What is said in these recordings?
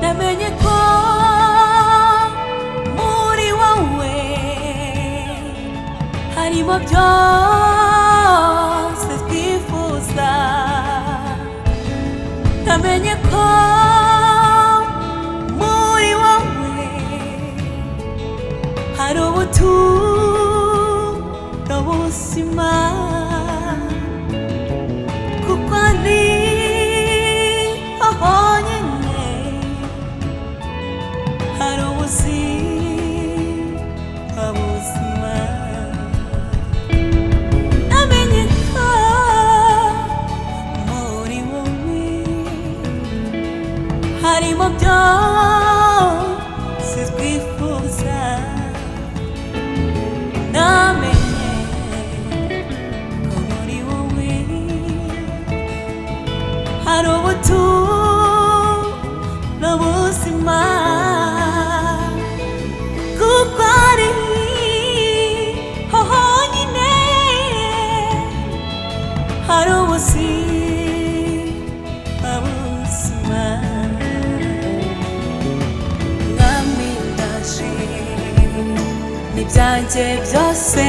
namenye ko muri wowe harimo byose twifuza, namenye ko muri wowe hari ubuturo buzima, kuko ari honyine hari ubuzima buzima. Namenye ko muri wowe harimo byose twifuza, namenye ko muri wowe hari ubuturo buzima, kuko ari honyine hari ubuzima buzima. Mwami ndaje n'ibyanjye byose,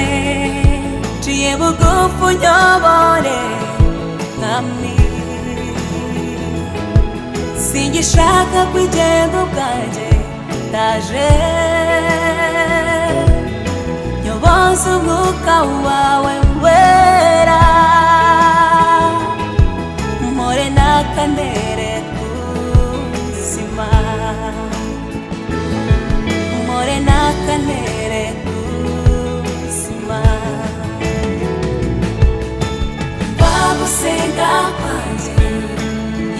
nciye bugufi unyobore mwami, singishaka kwigenga ubwanjye, ndaje nyoboza umwuka wawe wera, mpore n'akanere k'ubuzima, mpore n'akanere k'ubuzima. Bagusenga kwanjye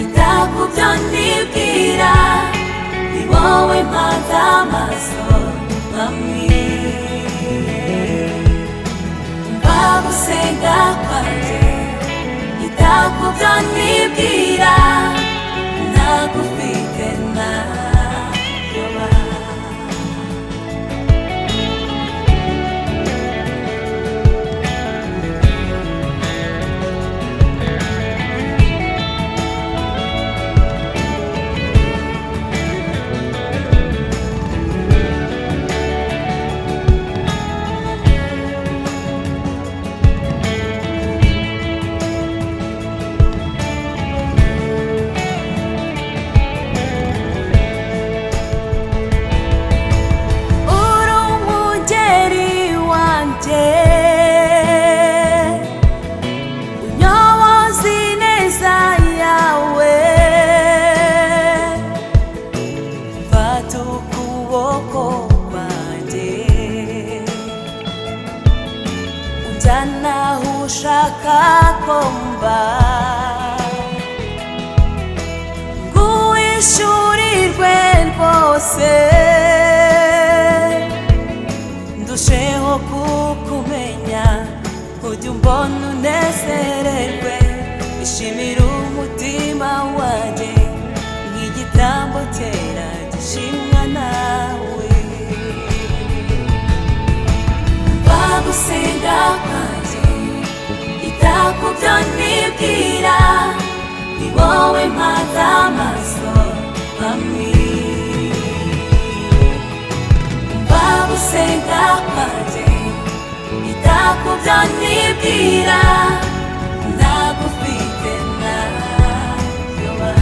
ita ku byo nibwira, ni wowe mpanga amaso mwami. Bagusenga kwanjye ita ku byo nibwira, ntagufite nayoba. Unjana ushaka komba, nguhishurirwe rwose, ndusheho kukumenya, ujye umbona unezererwe, ishimira umutima wanjye nk'igitambo cyera gishimwa nawe. Bagusenga kwanjye ita ku byo nibwira, ni wowe mpanga amaso mwami. Bagusenga kwanjye ita ku byo nibwira, ntagufite nayoba.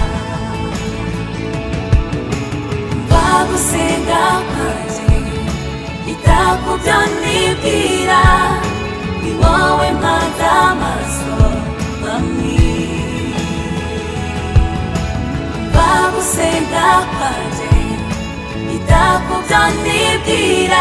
Bagusenga kwanjye ita ku byo nibwira, ni wowe mpanga amaso mwami. Bagusenga kwanjye ita ku byo nibwira,